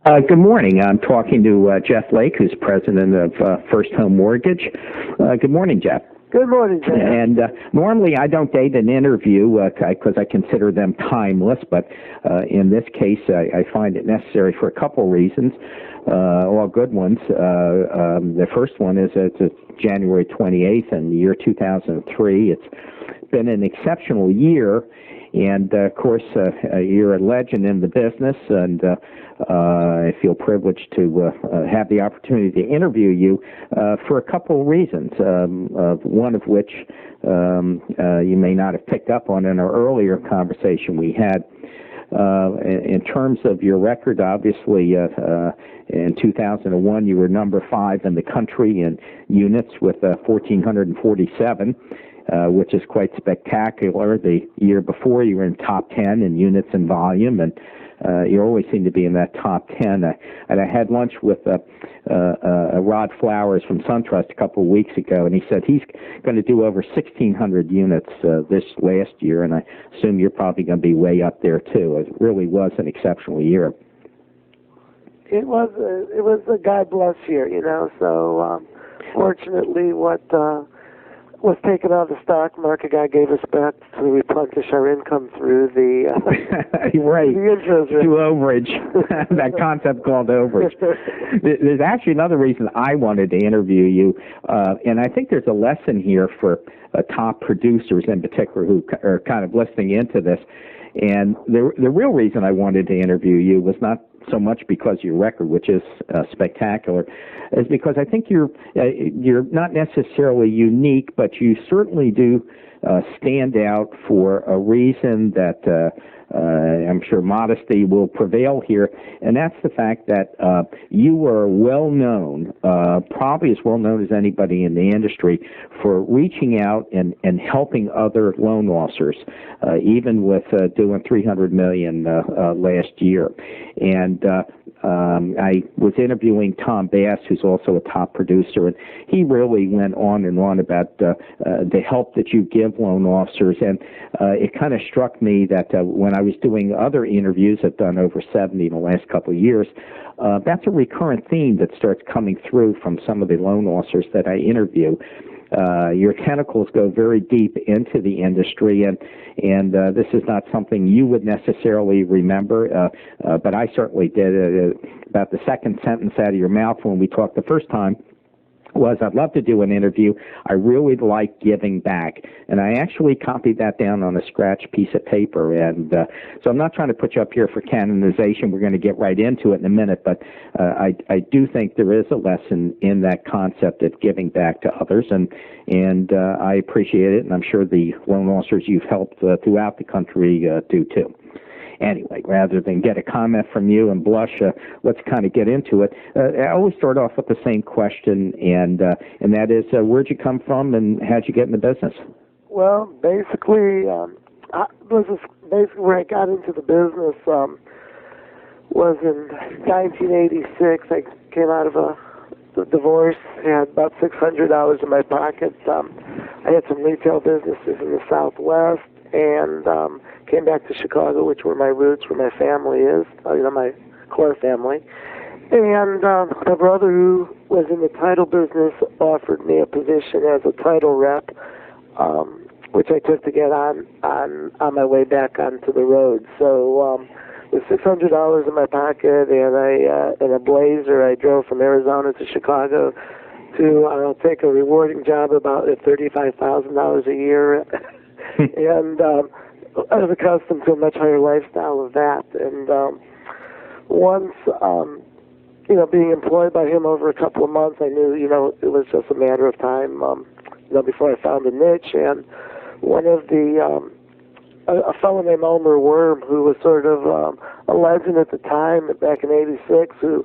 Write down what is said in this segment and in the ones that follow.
Good morning. I'm talking to Jeff Lake, who's president of First Home Mortgage. Good morning, Jeff. Good morning, Jeff. And normally I don't date an interview because I consider them timeless, but in this case I find it necessary for a couple reasons, all good ones. The first one is it's January 28th in the year 2003. It's been an exceptional year. And, of course, you're a legend in the business, and I feel privileged to have the opportunity to interview you for a couple of reasons, one of which you may not have picked up on in our earlier conversation we had. In terms of your record, obviously, in 2001, you were number 5 in the country in units with 1,447. Which is quite spectacular. The year before, you were in top 10 in units and volume, and you always seem to be in that top 10. And I had lunch with Rod Flowers from SunTrust a couple of weeks ago, and he said he's going to do over 1,600 units this last year, and I assume you're probably going to be way up there, too. It really was an exceptional year. It was a God bless year, so fortunately what was taken out of the stock market, God gave us back to replenish our income through the right, the interest rate. Through overage, that concept called overage. There's actually another reason I wanted to interview you, and I think there's a lesson here for top producers in particular who are kind of listening into this. And the real reason I wanted to interview you was not so much because of your record, which is spectacular, is because I think you're not necessarily unique, but you certainly do stand out for a reason that I'm sure modesty will prevail here, and that's the fact that you are well known, probably as well known as anybody in the industry, for reaching out and helping other loan officers, even with doing $300 million last year. And I was interviewing Tom Bass, who's also a top producer, and he really went on and on about the help that you give loan officers, and it kind of struck me that when I was doing other interviews, I've done over 70 in the last couple of years, that's a recurrent theme that starts coming through from some of the loan officers that I interview. Your tentacles go very deep into the industry, and this is not something you would necessarily remember, but I certainly did. About the second sentence out of your mouth when we talked the first time was, I'd love to do an interview. I really like giving back. And I actually copied that down on a scratch piece of paper. And so I'm not trying to put you up here for canonization. We're going to get right into it in a minute. But I do think there is a lesson in that concept of giving back to others. And I appreciate it. And I'm sure the loan officers you've helped throughout the country do too. Anyway, rather than get a comment from you and blush, let's kind of get into it. I always start off with the same question, and that is, where'd you come from, and how'd you get in the business? Well, basically, where I got into the business was in 1986. I came out of a divorce, had about $600 in my pocket. I had some retail businesses in the Southwest, and came back to Chicago, which were my roots, where my family is, my core family. And my brother, who was in the title business, offered me a position as a title rep, which I took to get on my way back onto the road. So with $600 in my pocket and in a Blazer, I drove from Arizona to Chicago to take a rewarding job about at $35,000 a year. And I was accustomed to a much higher lifestyle of that. And once, being employed by him over a couple of months, I knew, it was just a matter of time, before I found a niche. And one of a fellow named Elmer Worm, who was sort of a legend at the time, back in '86, who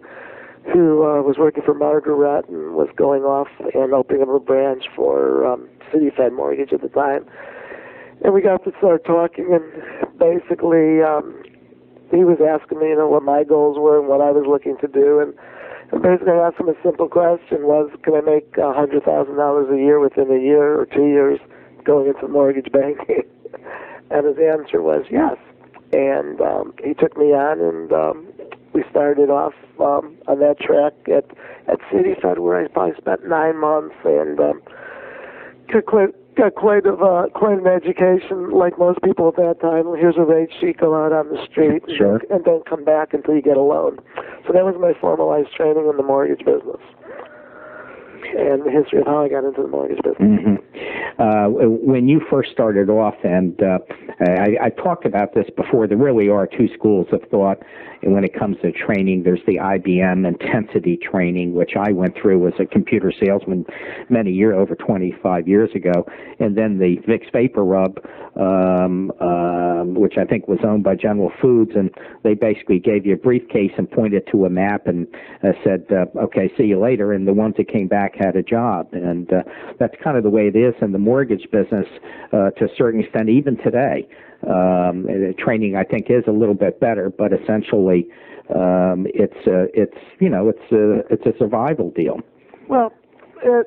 was working for Margaret and was going off and opening up a branch for City Fed Mortgage at the time. And we got to start talking, and basically he was asking me, what my goals were and what I was looking to do. And basically I asked him a simple question was, can I make $100,000 a year within a year or 2 years going into mortgage banking? And his answer was yes. And he took me on, and we started off on that track at City Fed, where I probably spent 9 months and got quite an education, like most people at that time. Here's a rate sheet, go out on the street, Sure. and don't come back until you get a loan. So that was my formalized training in the mortgage business, and the history of how I got into the mortgage business. Mm-hmm. When you first started off, and I talked about this before, there really are two schools of thought. And when it comes to training, there's the IBM intensity training, which I went through as a computer salesman over 25 years ago, and then the Vicks Vapor Rub, which I think was owned by General Foods, and they basically gave you a briefcase and pointed to a map and said, okay, see you later, and the ones that came back had a job. And that's kind of the way it is in the mortgage business to a certain extent, even today. Training, I think, is a little bit better, but essentially, it's a survival deal. Well, in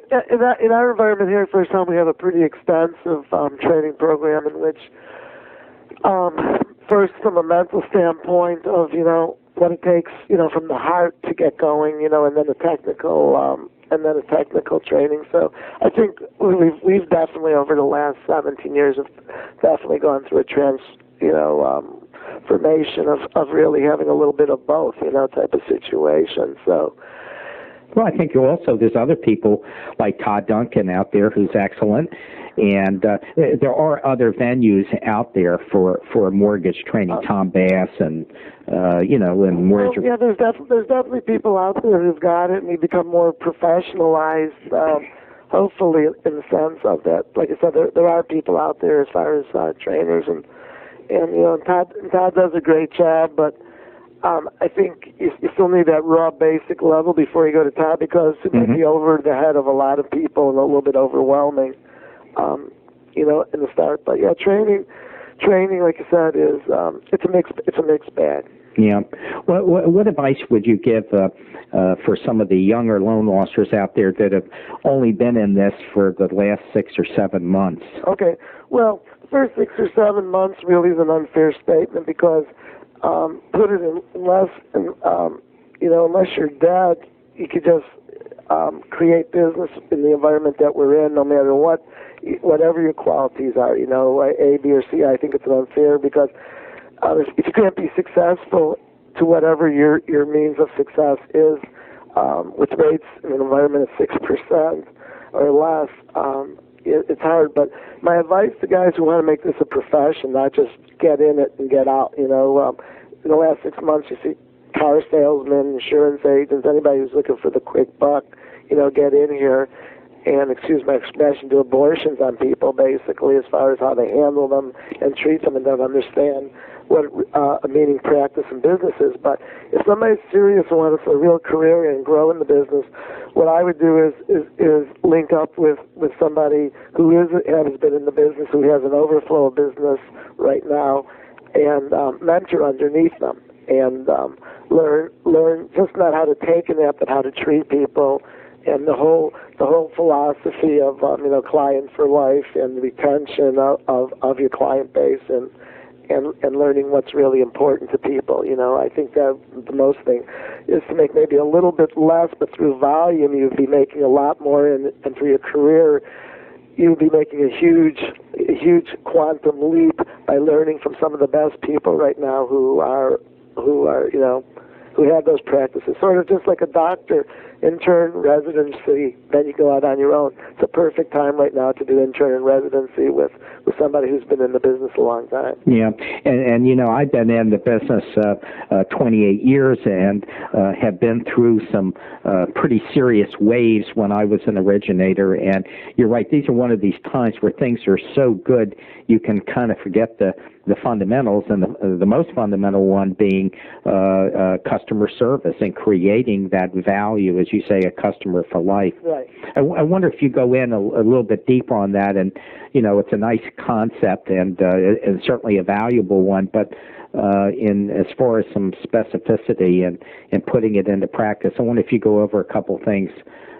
our environment here at First Home, we have a pretty extensive training program in which, first, from a mental standpoint of what it takes, from the heart to get going, and then a technical training. So I think we've definitely, over the last 17 years, have definitely gone through a formation of really having a little bit of both, type of situation. So. Well, I think there's other people like Todd Duncan out there who's excellent, and there are other venues out there for mortgage training. Tom Bass and and mortgage. Well, yeah, there's definitely people out there who've got it and they become more professionalized. Hopefully, in the sense of that, like I said, there are people out there as far as trainers and Todd does a great job, but. I think you still need that raw basic level before you go to top, because it might be over the head of a lot of people and a little bit overwhelming, in the start. But yeah, training, like you said, is it's a mixed bag. Yeah. What advice would you give for some of the younger loan officers out there that have only been in this for the last 6 or 7 months? Okay. Well, the first 6 or 7 months really is an unfair statement, because put it in unless you're dead, you could just create business in the environment that we're in, no matter whatever your qualities are, A, B, or C. I think it's unfair, because if you can't be successful to whatever your means of success is, with rates in an environment of 6% or less, it's hard. But my advice to guys who want to make this a profession, not just get in it and get out, in the last 6 months you see car salesmen, insurance agents, anybody who's looking for the quick buck, get in here and, excuse my expression, do abortions on people, basically, as far as how they handle them and treat them, and don't understand what a meaning practice in business is. But if somebody's serious and wants a real career and grow in the business, what I would do is link up with somebody who has been in the business, who has an overflow of business right now, and mentor underneath them, and learn just not how to take a nap, but how to treat people, and the whole philosophy of client for life and retention of your client base, and learning what's really important to people. I think that the most thing is to make maybe a little bit less, but through volume you'd be making a lot more, and for your career you'd be making a huge quantum leap by learning from some of the best people right now who have those practices. Sort of just like a doctor, intern, residency, then you go out on your own. It's a perfect time right now to do intern and residency with somebody who's been in the business a long time. Yeah, and I've been in the business 28 years and have been through some pretty serious waves when I was an originator. And you're right, these are one of these times where things are so good you can kind of forget the fundamentals, and the most fundamental one being customer service and creating that value, as you say, a customer for life. Right. I wonder if you go in a little bit deeper on that, and it's a nice concept and certainly a valuable one, but in as far as some specificity and putting it into practice, I wonder if you go over a couple things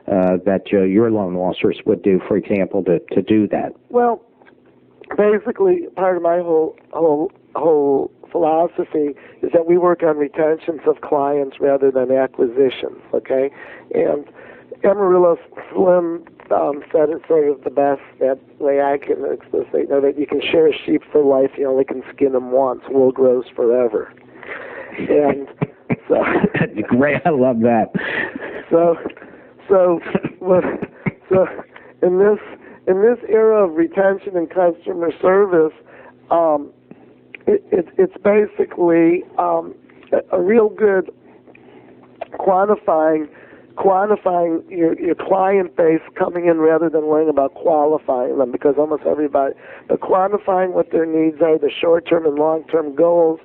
that your loan officers would do, for example, to do that. Well, basically, part of my whole whole philosophy is that we work on retentions of clients rather than acquisitions, okay? And Amarillo Slim said it sort of the best, that way I can explicitly know, that you can share a sheep for life, you only can skin them once, wool grows forever. And so great, I love that. So in this era of retention and customer service, it's basically a real good quantifying your client base coming in rather than worrying about qualifying them, because almost everybody, but quantifying what their needs are, the short-term and long-term goals,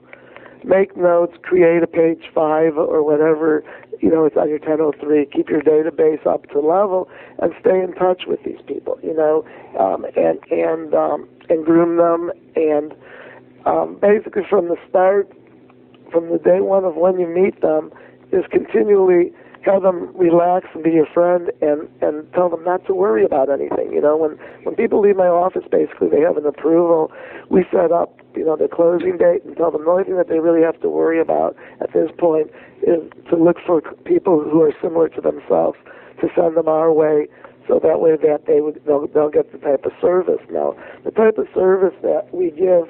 make notes, create a page 5 or whatever, it's on your 1003, keep your database up to level, and stay in touch with these people, and groom them, and basically from the start, from the day one of when you meet them, is continually have them relax and be your friend, and tell them not to worry about anything. When people leave my office, basically they have an approval. We set up, the closing date, and tell them the only thing that they really have to worry about at this point is to look for people who are similar to themselves, to send them our way, so that way that they'll get the type of service. Now, the type of service that we give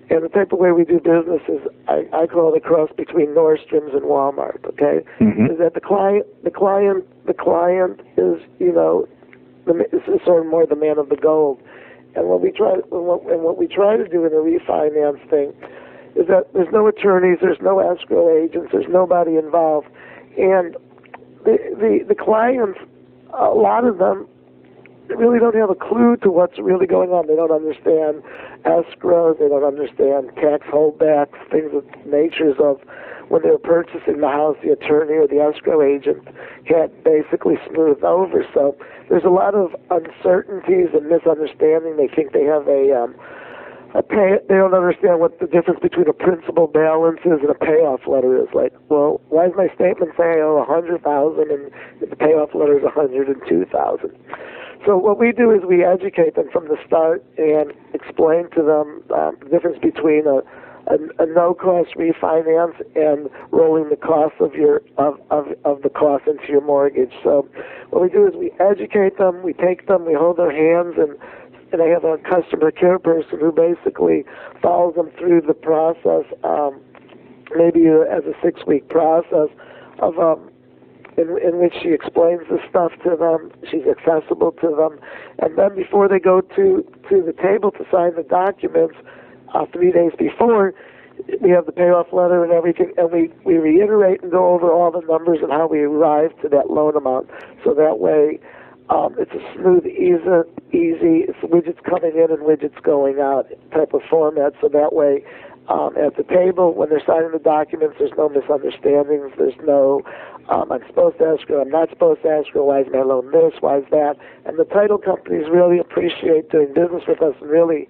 and the type of way we do business is, I call it a cross between Nordstrom's and Walmart. Okay, is that the client is is sort of more the man of the gold, and what we try to do in a refinance thing is that there's no attorneys, there's no escrow agents, there's nobody involved, and the clients, a lot of them, really don't have a clue to what's really going on. They don't understand escrow, they don't understand tax holdbacks, things of natures of when they were purchasing the house, the attorney or the escrow agent had basically smoothed over. So there's a lot of uncertainties and misunderstanding. They think they have they don't understand what the difference between a principal balance is and a payoff letter is. Like, well, why does my statement say I owe $100,000 and the payoff letter is $102,000? So what we do is we educate them from the start and explain to them the difference between a no-cost refinance and rolling the cost of the cost into your mortgage. So what we do is we educate them, we take them, we hold their hands, and I have a customer care person who basically follows them through the process, maybe as a 6-week process of in which she explains the stuff to them, she's accessible to them, and then before they go to the table to sign the documents, 3 days before, we have the payoff letter and everything, and we reiterate and go over all the numbers and how we arrived to that loan amount, so that way it's a smooth, easy, it's widgets coming in and widgets going out type of format, so that way at the table, when they're signing the documents, there's no misunderstandings, there's no I'm supposed to escrow, I'm not supposed to escrow, why is my loan this, why is that, and the title companies really appreciate doing business with us and really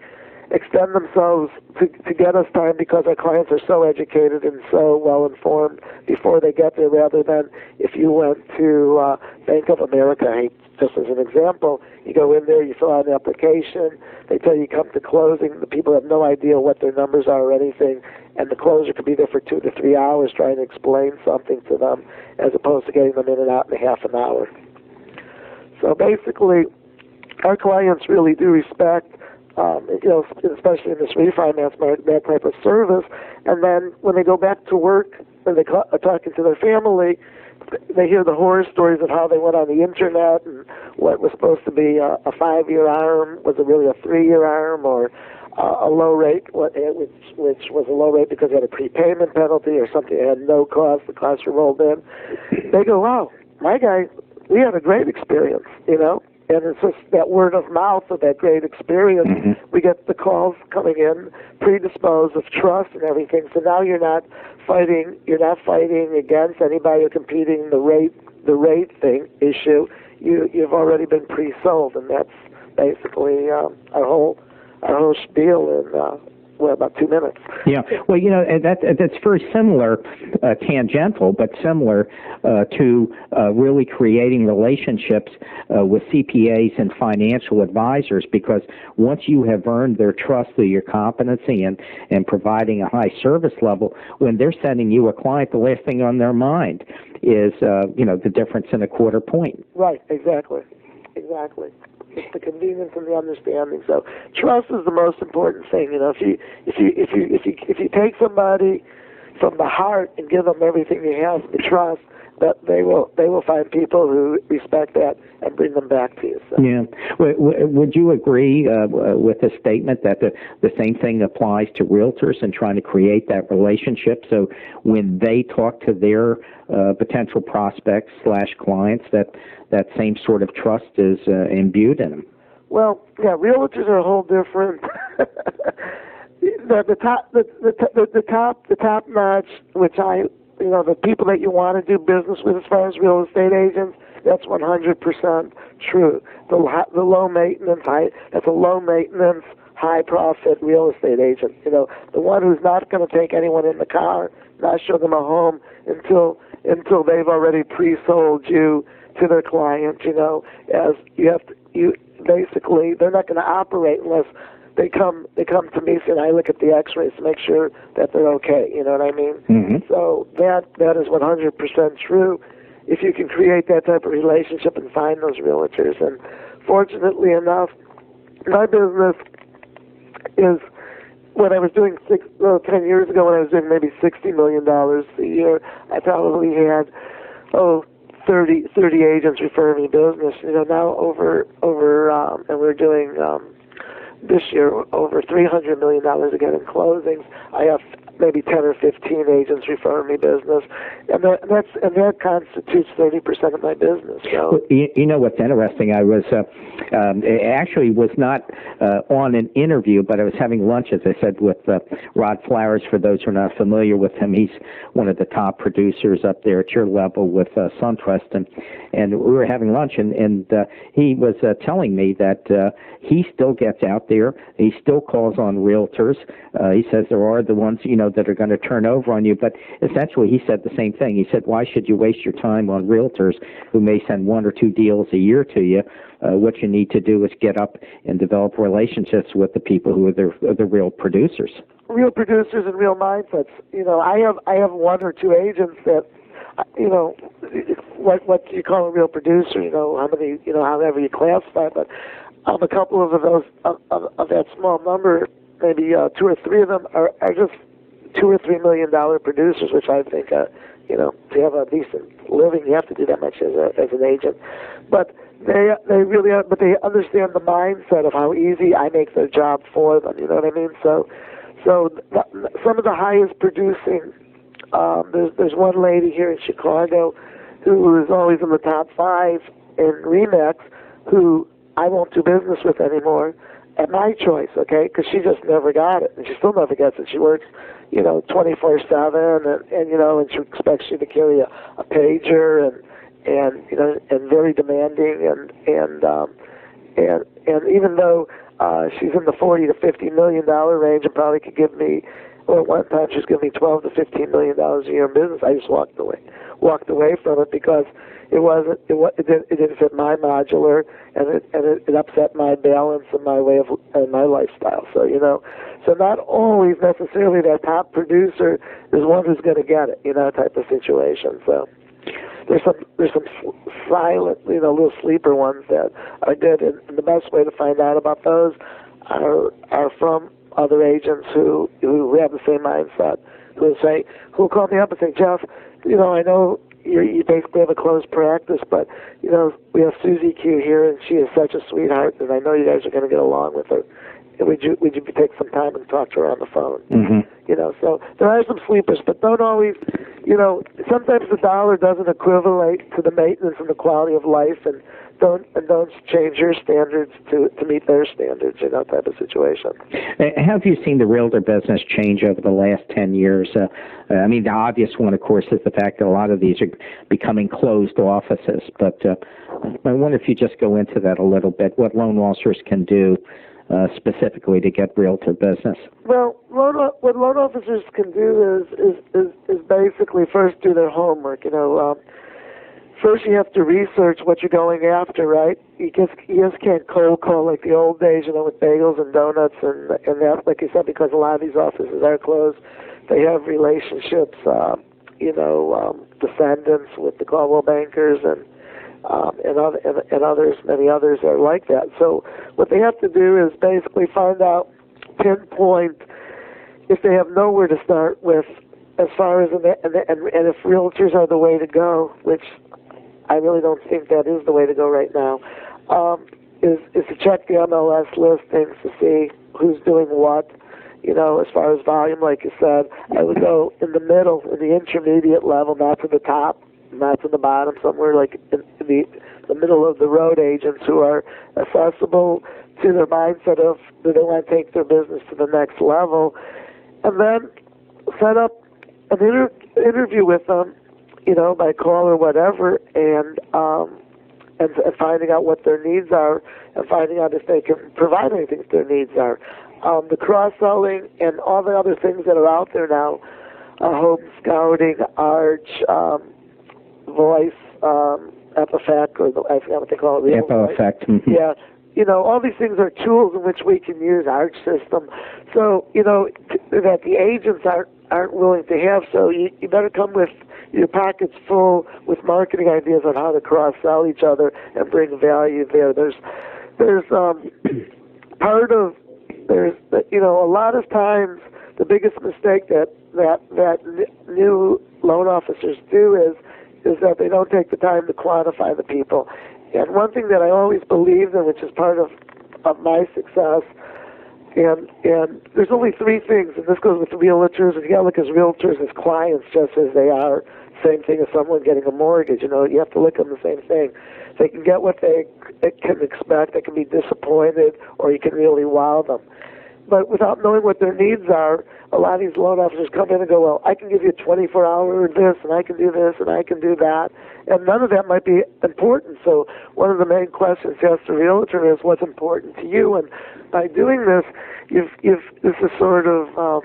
extend themselves to get us time, because our clients are so educated and so well informed before they get there, rather than if you went to Bank of America, just as an example, you go in there, you fill out an application, they tell you come to closing, the people have no idea what their numbers are or anything, and the closer could be there for 2 to 3 hours trying to explain something to them, as opposed to getting them in and out in a half an hour. So basically, our clients really do respect, especially in this refinance market, that type of service. And then when they go back to work, when they are talking to their family, they hear the horror stories of how they went on the internet and what was supposed to be a 5-year arm was it really a 3-year arm, or a low rate, which was a low rate because it had a prepayment penalty or something. It had no cost. The costs were rolled in. They go, wow, my guy, we had a great experience, And it's just that word of mouth of that great experience. Mm-hmm. We get the calls coming in, predisposed of trust and everything. So now you're not fighting against anybody or competing the rate thing issue. You've already been pre-sold, and that's basically our whole spiel in about 2 minutes. Yeah, well, and that's very similar, tangential, but similar to really creating relationships with CPAs and financial advisors, because once you have earned their trust through your competency and providing a high service level, when they're sending you a client, the last thing on their mind is, the difference in a quarter point. Right, exactly. It's the convenience and the understanding. So trust is the most important thing. If you take somebody from the heart and give them everything you have, the trust, that they will find people who respect that and bring them back to you. So. Yeah. Would you agree with the statement that the same thing applies to realtors and trying to create that relationship? So when they talk to their potential prospects / clients, that same sort of trust is imbued in them. Well, yeah, realtors are a whole different. the top notch, which the people that you want to do business with as far as real estate agents, that's 100% true. The low maintenance, that's a low maintenance, high profit real estate agent. The one who's not going to take anyone in the car, not show them a home until they've already pre-sold you to their client. As you basically, they're not going to operate unless they come to me and I look at the X-rays to make sure that they're okay. You know what I mean? Mm-hmm. So that is 100% true. If you can create that type of relationship and find those realtors, and fortunately enough, my business is, when I was doing 10 years ago, when I was doing maybe $60 million a year, I probably had 30 agents refer me business. Now over and we're doing this year over $300 million again in closings. I have maybe 10 or 15 agents refer me business, and that constitutes 30% of my business. So you know what's interesting? I was actually was not on an interview, but I was having lunch, as I said, with Rod Flowers. For those who are not familiar with him, he's one of the top producers up there at your level with SunTrust, and we were having lunch, and he was telling me that he still gets out there, he still calls on realtors. He says there are the ones that are going to turn over on you, but essentially he said the same thing. He said, why should you waste your time on realtors who may send 1 or 2 deals a year to you? What you need to do is get up and develop relationships with the people who are the real producers. Real producers and real mindsets. I have 1 or 2 agents that, what you call a real producer. How many, however you classify. But a couple of those of that small number, maybe 2 or 3 of them are just $2 or $3 million producers, which I think, to have a decent living, you have to do that much as an agent. But they really are, but they understand the mindset of how easy I make their job for them. You know what I mean? So some of the highest producing, there's one lady here in Chicago who is always in the top 5 in RE/MAX, who I won't do business with anymore at my choice, okay? Because she just never got it, and she still never gets it. She works, 24/7, and she expects you to carry a pager and very demanding, and even though she's in the $40 to $50 million range and probably could give me, or one time she's giving me $12 to $15 million a year in business, I just walked away from it because it didn't fit my modular, and it upset my balance and my way of and my lifestyle. So not always necessarily that top producer is one who's going to get it, type of situation. So there's some silent, little sleeper ones that are good, and the best way to find out about those are from other agents who have the same mindset, who'll call me up and say, Jeff, I know you basically have a closed practice, but we have Susie Q here, and she is such a sweetheart, and I know you guys are going to get along with her. Would you take some time and talk to her on the phone? Mm-hmm. So there are some sleepers, but don't always. Sometimes the dollar doesn't equivalent to the maintenance and the quality of life and don't change your standards to meet their standards, type of situation. Have you seen the realtor business change over the last 10 years? I mean, the obvious one, of course, is the fact that a lot of these are becoming closed offices. But I wonder if you just go into that a little bit, what loan officers can do specifically to get realtor business. Well, what loan officers can do is basically first do their homework. First, you have to research what you're going after, right? You just can't cold call like the old days, with bagels and donuts and that, like you said, because a lot of these offices are closed. They have relationships, descendants with the Caldwell bankers and others, many others are like that. So what they have to do is basically pinpoint if they have nowhere to start with, as far as and if realtors are the way to go, which I really don't think that is the way to go right now, is to check the MLS listings to see who's doing what, as far as volume, like you said. I would go in the middle, in the intermediate level, not to the top, not to the bottom, somewhere like in the middle of the road agents who are accessible to their mindset of do they want to take their business to the next level, and then set up an interview with them, by call or whatever, and finding out what their needs are, and finding out if they can provide anything if their needs are. The cross-selling and all the other things that are out there now, home scouting, Arch, voice, Epifact, or I forgot what they call it. Epifact. Yeah. All these things are tools in which we can use, Arch system. So, that the agents aren't willing to have. So you better come with your pockets full with marketing ideas on how to cross-sell each other and bring value there. There's a lot of times the biggest mistake that new loan officers do is that they don't take the time to quantify the people. And one thing that I always believed in, which is part of my success, and there's only three things, and this goes with realtors, and you gotta look as realtors as clients just as they are. Same thing as someone getting a mortgage, you have to look at them the same thing. They can get what they can expect, they can be disappointed, or you can really wow them. But without knowing what their needs are, a lot of these loan officers come in and go, well, I can give you 24-hour this, and I can do this, and I can do that. And none of that might be important. So one of the main questions you ask the realtor is, what's important to you? And by doing this, this is sort of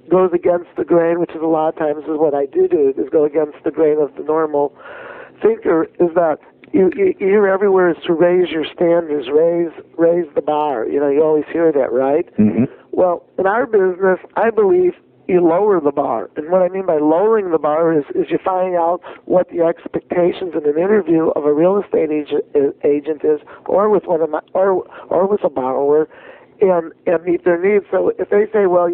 goes against the grain, which is a lot of times is what I do, is go against the grain of the normal thinker, is that you hear everywhere is to raise your standards, raise the bar. You always hear that, right? Mm-hmm. Well, in our business, I believe you lower the bar. And what I mean by lowering the bar is you find out what the expectations in an interview of a real estate agent is, or with or with a borrower, and meet their needs. So if they say, well,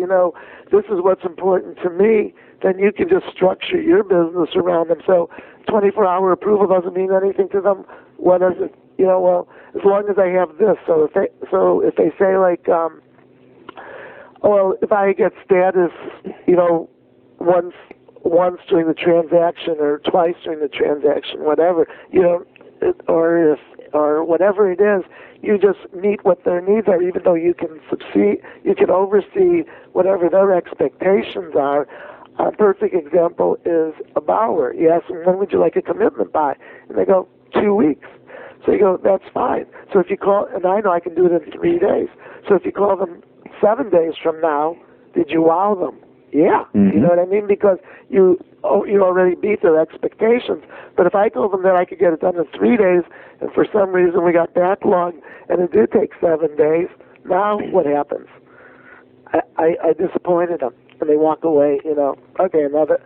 this is what's important to me, then you can just structure your business around them. So 24-hour approval doesn't mean anything to them. What is it? Well, as long as I have this. So if they say like, well, if I get status, once during the transaction or twice during the transaction, whatever, or whatever it is, you just meet what their needs are, even though you can oversee whatever their expectations are. A perfect example is a borrower. You ask them, when would you like a commitment by? And they go, 2 weeks. So you go, that's fine. So if you call, and I know I can do it in 3 days. So if you call them 7 days from now, did you wow them? Yeah. Mm-hmm. You know what I mean? Because you already beat their expectations. But if I told them that I could get it done in 3 days, and for some reason we got backlogged, and it did take 7 days, now what happens? I disappointed them, and they walk away. Okay, another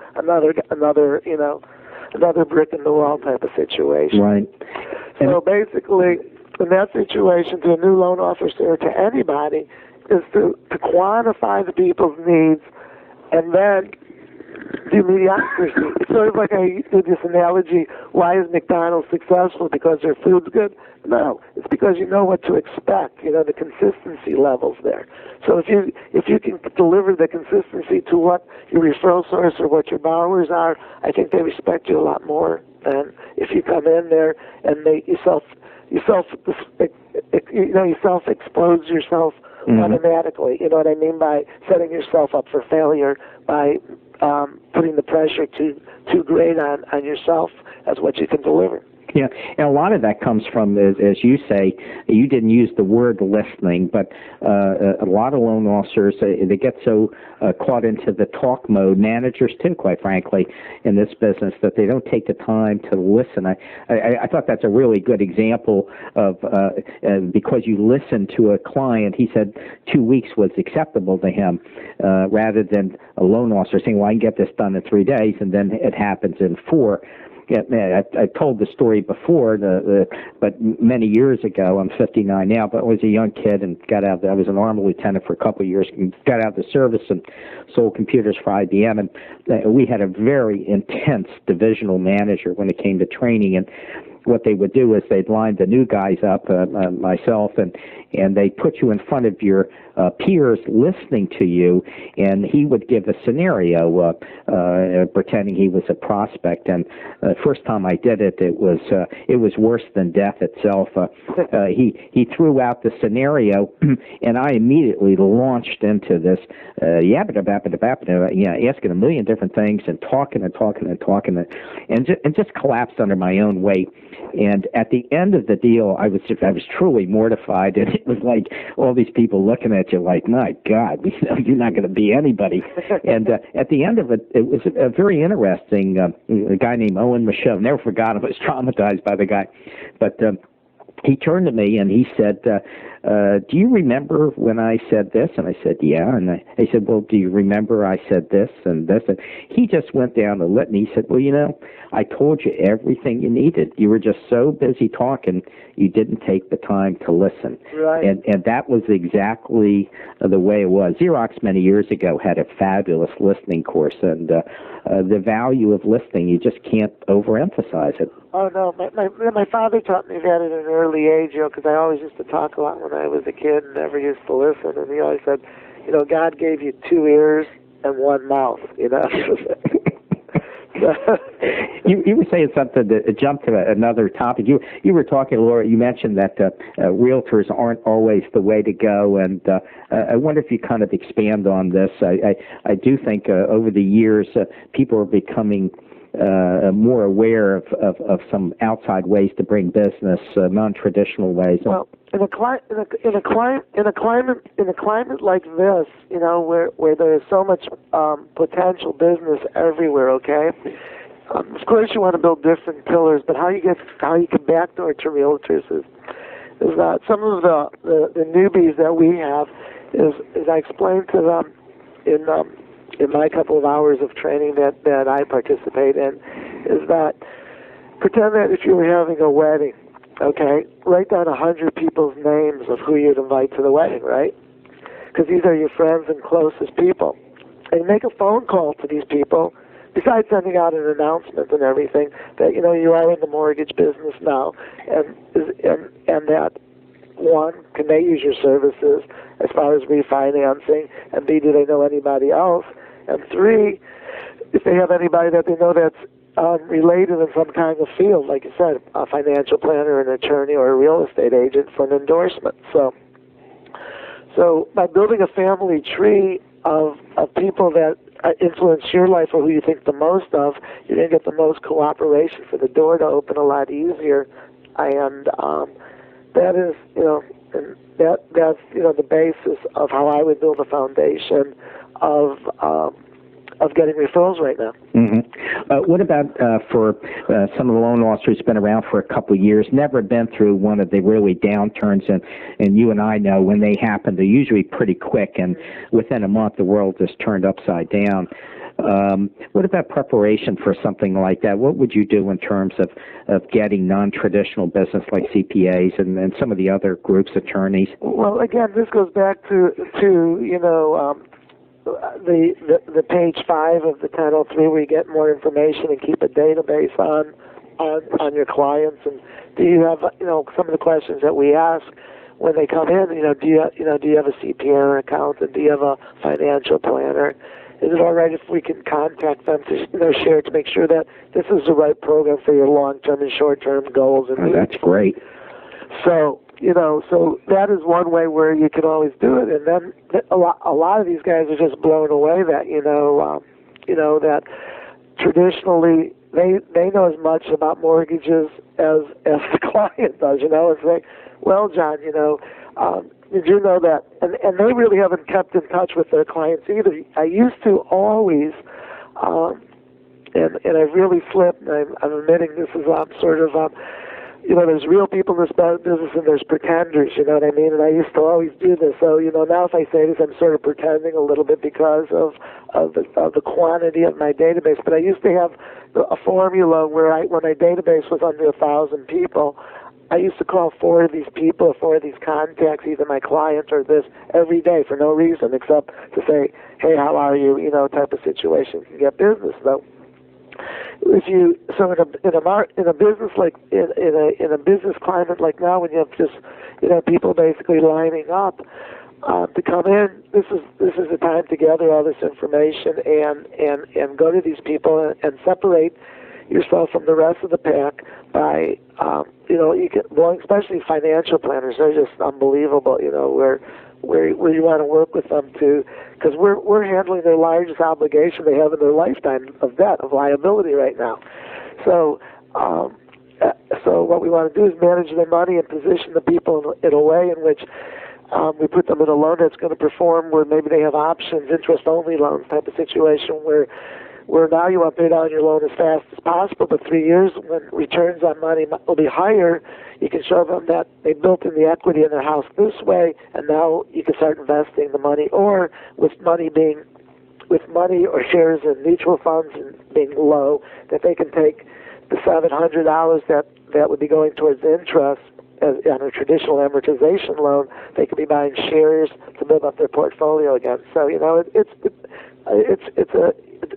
brick in the wall type of situation. Right. So basically, in that situation, to a new loan officer or to anybody, is to quantify the people's needs, and then do mediocrity. It's sort of like I do this analogy, why is McDonald's successful? Because their food's good? No, it's because you know what to expect, the consistency levels there. So if you can deliver the consistency to what your referral source or what your borrowers are, I think they respect you a lot more And if you come in there and make you self-expose yourself automatically. You know what I mean? By setting yourself up for failure, by putting the pressure too great on yourself as what you can deliver. Yeah, and a lot of that comes from, as you say, you didn't use the word listening, but a lot of loan officers, they get so caught into the talk mode, managers too, quite frankly, in this business, that they don't take the time to listen. I thought that's a really good example of, because you listen to a client, he said 2 weeks was acceptable to him, rather than a loan officer saying, well, I can get this done in 3 days, and then it happens in 4. Yeah, I told the story before, but many years ago. I'm 59 now, but I was a young kid and got out. I was an Army lieutenant for a couple of years and got out of the service and sold computers for IBM. And we had a very intense divisional manager when it came to training. And what they would do is they'd line the new guys up, myself, and they put you in front of your peers listening to you, and he would give a scenario pretending he was a prospect. And the first time I did it, it was worse than death itself. He threw out the scenario, and I immediately launched into this asking a million different things and talking and just collapsed under my own weight. And at the end of the deal, I was truly mortified, and it was like all these people looking at you like, my God, you're not going to be anybody. And at the end of it, it was a very interesting, a guy named Owen Michaud. Never forgot him. I was traumatized by the guy. But he turned to me and he said, do you remember when I said this? And I said, yeah. And I said, well, do you remember I said this and this? And he just went down the litany. He said, well, I told you everything you needed. You were just so busy talking, you didn't take the time to listen. Right. And that was exactly the way it was. Xerox many years ago had a fabulous listening course, and the value of listening, you just can't overemphasize it. Oh, no. My father taught me that at an early age, because I always used to talk a lot when I was a kid and never used to listen. And he always said, God gave you 2 ears and 1 mouth, You were saying something that jumped to another topic. You were talking, Laura, you mentioned that realtors aren't always the way to go, and I wonder if you kind of expand on this. I do think over the years people are becoming more aware of some outside ways to bring business, non-traditional ways. Well, in a climate like this, where there is so much potential business everywhere. Okay, of course you want to build different pillars, but how you can backdoor to realtors is that some of the newbies that we have is I explained to them in my couple of hours of training that I participate in, is that pretend that if you were having a wedding, okay, write down 100 people's names of who you'd invite to the wedding, right? Because these are your friends and closest people. And make a phone call to these people, besides sending out an announcement and everything, that, you are in the mortgage business now, and that, 1, can they use your services as far as refinancing, and B, do they know anybody else? And 3, if they have anybody that they know that's related in some kind of field, like you said, a financial planner, an attorney, or a real estate agent for an endorsement. So by building a family tree of people that influence your life or who you think the most of, you're going to get the most cooperation for the door to open a lot easier. And that is, that's the basis of how I would build a foundation of getting referrals right now. Mm-hmm. What about for some of the loan officers who've been around for a couple of years, never been through one of the really downturns, and you and I know when they happen, they're usually pretty quick, and within a month the world just turned upside down. What about preparation for something like that? What would you do in terms of getting non-traditional business like CPAs and some of the other groups, attorneys? Well, again, this goes back to the page 5 of the 1003, where you get more information and keep a database on your clients. And do you have some of the questions that we ask when they come in? Do you have a CPA or accountant? Do you have a financial planner? is it all right if we can contact them to share to make sure that this is the right program for your long-term and short-term goals and needs? That's great. So so that is one way where you can always do it. And then a lot of these guys are just blown away that that traditionally they know as much about mortgages as the client does. It's like, well, John, did you know that? And they really haven't kept in touch with their clients either. I used to always, and I've really slipped. And I'm admitting this is sort of. There's real people in this business and there's pretenders, you know what I mean? And I used to always do this. So, now if I say this, I'm sort of pretending a little bit because of the quantity of my database. But I used to have a formula where when my database was under 1,000 people, I used to call 4 of these people, 4 of these contacts, either my client or this, every day for no reason except to say, hey, how are you, type of situation to get business. So in a business like in a business climate like now, when you have just people basically lining up to come in, this is the time to gather all this information and go to these people and separate yourself from the rest of the pack by especially financial planners. They're just unbelievable. Where you want to work with them to, because we're handling their largest obligation they have in their lifetime of debt, of liability right now. So what we want to do is manage their money and position the people in a way in which we put them in a loan that's going to perform, where maybe they have options, interest-only loans type of situation, where now you want to pay down your loan as fast as possible, but 3 years when returns on money will be higher, you can show them that they built in the equity in their house this way, and now you can start investing the money, or with money or shares in mutual funds and being low, that they can take the $700 that would be going towards interest on a traditional amortization loan. They could be buying shares to build up their portfolio again. So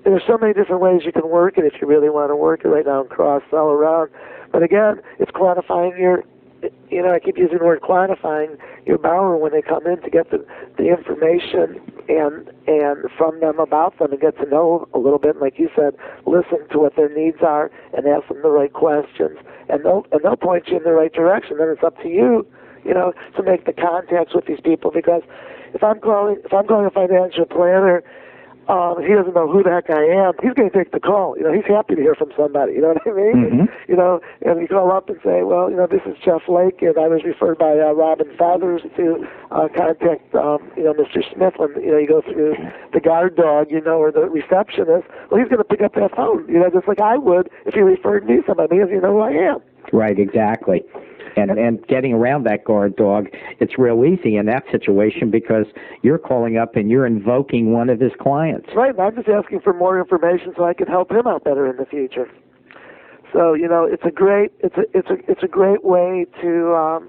there's so many different ways you can work it if you really want to work it right now and cross-sell around. But again, it's quantifying I keep using the word quantifying your borrower when they come in to get the information and from them about them and get to know a little bit. And like you said, listen to what their needs are and ask them the right questions. And they'll point you in the right direction. Then it's up to you, to make the contacts with these people. Because if I'm calling a financial planner, he doesn't know who the heck I am, he's going to take the call. He's happy to hear from somebody. You know what I mean? Mm-hmm. And you call up and say, well, this is Jeff Lake, and I was referred by Robin Feathers to contact, Mr. Smith when, you go through the guard dog, or the receptionist. Well, he's going to pick up that phone, just like I would if he referred me to somebody, because you know who I am. Right, exactly. And getting around that guard dog, it's real easy in that situation because you're calling up and you're invoking one of his clients. Right, and I'm just asking for more information so I can help him out better in the future. So it's a great way to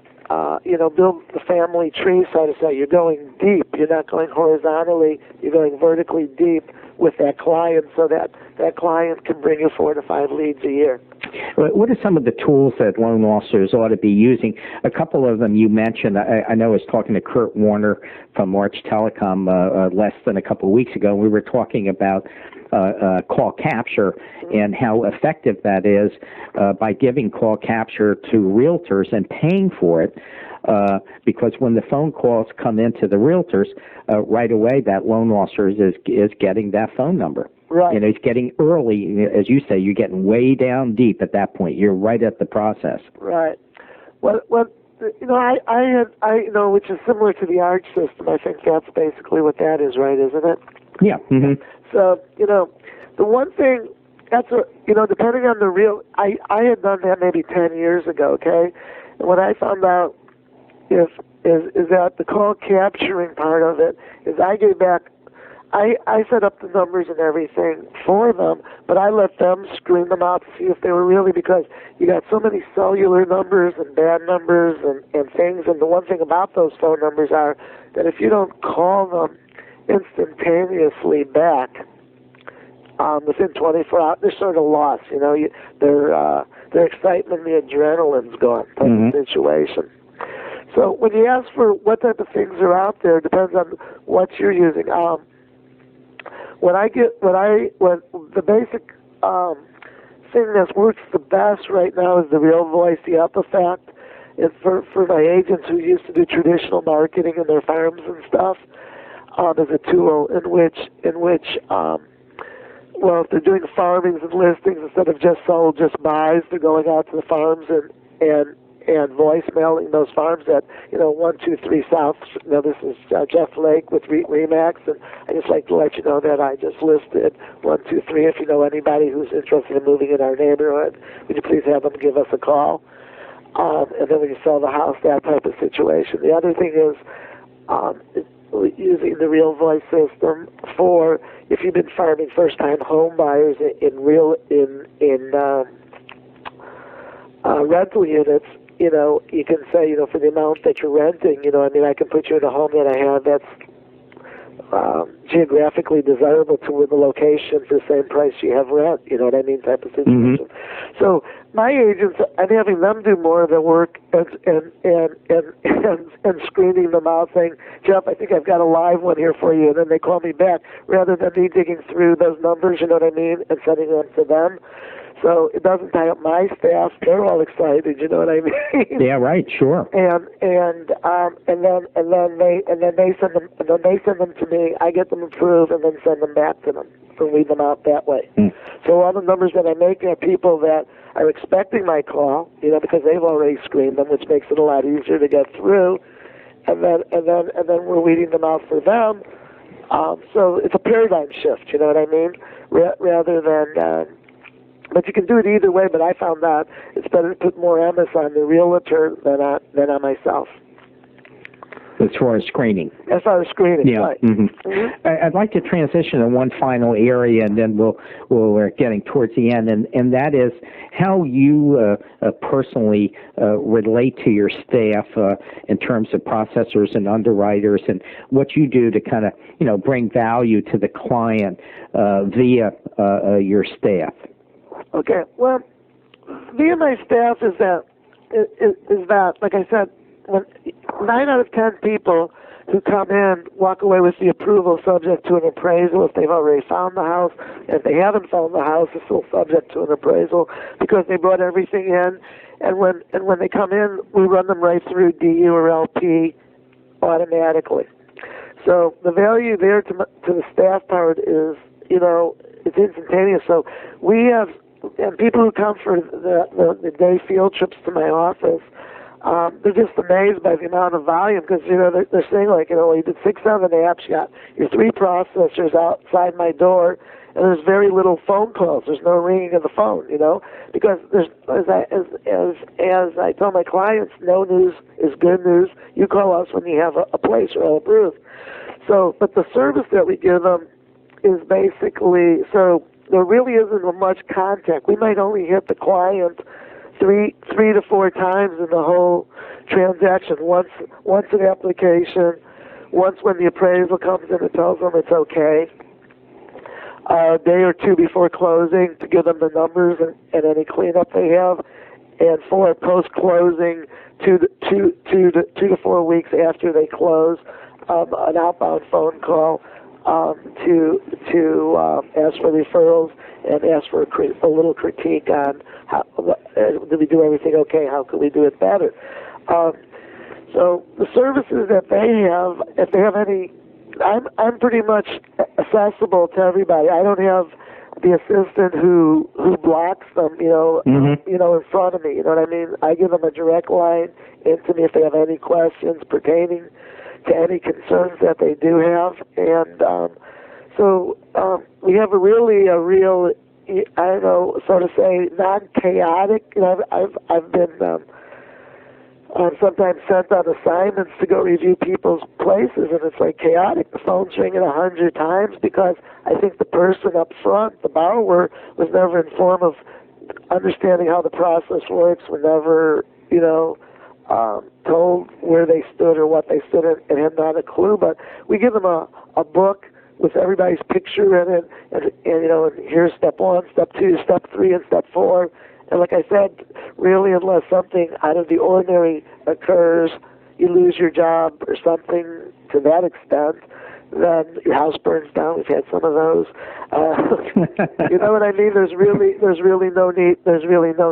build the family tree, so to say. You're going deep. You're not going horizontally. You're going vertically deep with that client, so that client can bring you 4 to 5 leads a year. What are some of the tools that loan officers ought to be using? A couple of them you mentioned. I know I was talking to Kurt Warner from March Telecom less than a couple of weeks ago. We were talking about call capture and how effective that is by giving call capture to realtors and paying for it. Because when the phone calls come into the realtors, right away that loan officer is getting that phone number. Right. He's getting early, as you say, you're getting way down deep at that point. You're right at the process. Right. Well, I which is similar to the ARCH system. I think that's basically what that is, right? Isn't it? Yeah. Mm-hmm. So, the one thing depending on the real, I had done that maybe 10 years ago. Okay, and what I found out is that the call capturing part of it is I gave back. I set up the numbers and everything for them, but I let them screen them out to see if they were really, because you got so many cellular numbers and bad numbers and things, and the one thing about those phone numbers are that if you don't call them instantaneously back within 24 hours, they're sort of lost, their excitement, the adrenaline's gone type of situation. So when you ask for what type of things are out there, it depends on what you're using. when the basic thing that works the best right now is the Real Voice, the Up Effect. It's for my agents who used to do traditional marketing in their farms and stuff, as a tool in which well, if they're doing farmings and listings instead of just sold, just buys, they're going out to the farms and voicemailing those farms at 123 South. This is Jeff Lake with Remax, and I just like to let you know that I just listed 123. If you know anybody who's interested in moving in our neighborhood, would you please have them give us a call? And then when you sell the house, that type of situation. The other thing is using the Real Voice system for if you've been farming first-time home buyers in rental units. You can say, for the amount that you're renting, I can put you in a home that I have that's geographically desirable to the location for the same price you have rent, type of situation. Mm-hmm. So my agents, I'm having them do more of the work and screening them out, saying, Jeff, I think I've got a live one here for you, and then they call me back rather than me digging through those numbers, and sending them to them. So it doesn't tie up my staff. They're all excited. You know what I mean? Yeah, right. Sure. And then they send them to me. I get them approved and then send them back to them and read them out that way. Mm. So all the numbers that I make are people that are expecting my call, because they've already screened them, which makes it a lot easier to get through. And then we're weeding them out for them. So it's a paradigm shift. You know what I mean? Rather than. But you can do it either way, but I found that it's better to put more emphasis on the realtor than on myself. As far as screening. As far as screening, yeah. Right. Mm-hmm. Mm-hmm. I'd like to transition to one final area, and then we're getting towards the end, and that is how you personally relate to your staff in terms of processors and underwriters, and what you do to kind of bring value to the client via your staff. Okay, well, via my staff is that, like I said, when 9 out of 10 people who come in walk away with the approval subject to an appraisal if they've already found the house. If they haven't found the house, it's still subject to an appraisal because they brought everything in. And when they come in, we run them right through DU or LP automatically. So the value there to the staff part is, it's instantaneous. So we have. And people who come for the day field trips to my office, they're just amazed by the amount of volume because, they're saying you did 6-7 apps, you got your 3 processors outside my door, and there's very little phone calls. There's no ringing of the phone, because there's, as I tell my clients, no news is good news. You call us when you have a place or all approved. So, but the service that we give them is basically, so there really isn't much contact. We might only hit the client three to 4 times in the whole transaction. Once an application, once when the appraisal comes in, it tells them it's okay. A day or 2 before closing to give them the numbers and any cleanup they have, and for post-closing 2 to 4 weeks after they close, an outbound phone call to ask for referrals and ask for a little critique on how did we do everything okay? How could we do it better? So the services that they have, if they have any, I'm pretty much accessible to everybody. I don't have the assistant who blocks them, in front of me. You know what I mean? I give them a direct line into me if they have any questions pertaining to any concerns that they do have, and so we have a real, I don't know, so to say, non-chaotic. I've been sometimes sent on assignments to go review people's places, and it's like chaotic. The phone's ringing 100 times because I think the person up front, the borrower, was never informed of understanding how the process works. Was never, told where they stood or what they stood in, and had not a clue. But we give them a book with everybody's picture in it, and here's step 1, step 2, step 3, and step 4. And like I said, really, unless something out of the ordinary occurs, you lose your job or something to that extent, then your house burns down. We've had some of those. You know what I mean? There's really no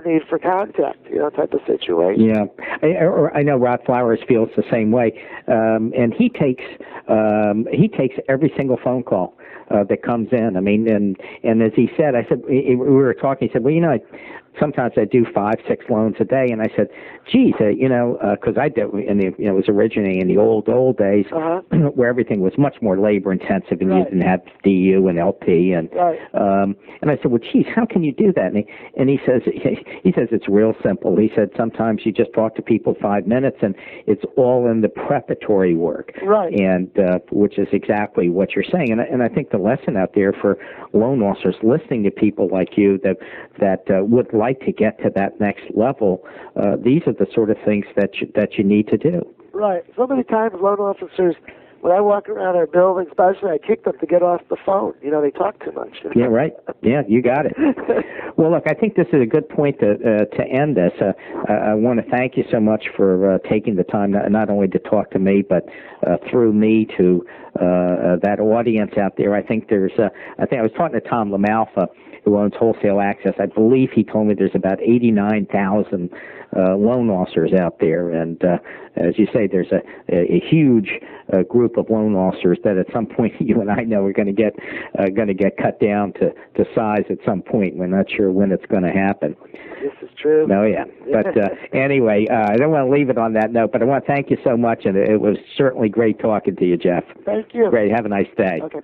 need for contact. You know, type of situation. Yeah, I know Rod Flowers feels the same way, and he takes every single phone call that comes in. I mean, and as he said, I said we were talking. He said, well, you know, sometimes I do 5, 6 loans a day, and I said, geez, you know, because I did, it was originating in the old days where everything was much more labor intensive, and you didn't have DU and LP, and I said, well, geez, how can you do that? And he says it's real simple. He said sometimes you just talk to people 5 minutes, and it's all in the preparatory work, and which is exactly what you're saying. And I think the lesson out there for loan officers listening to people like you that would like to get to that next level, these are the sort of things that you need to do. Right. So many times loan officers, when I walk around our building, especially, I kick them to get off the phone. You know, they talk too much. Yeah, right. Yeah, you got it. Well, look, I think this is a good point to end this. I want to thank you so much for taking the time not only to talk to me, but through me to that audience out there. I think I was talking to Tom LaMalfa, who owns Wholesale Access. I believe he told me there's about 89,000 loan officers out there, and as you say, there's a huge group of loan officers that at some point you and I know are going to get cut down to size at some point. We're not sure when it's going to happen. This is true. Oh yeah, but anyway, I don't want to leave it on that note. But I want to thank you so much, and it was certainly great talking to you, Jeff. Thank you. Great. Have a nice day. Okay.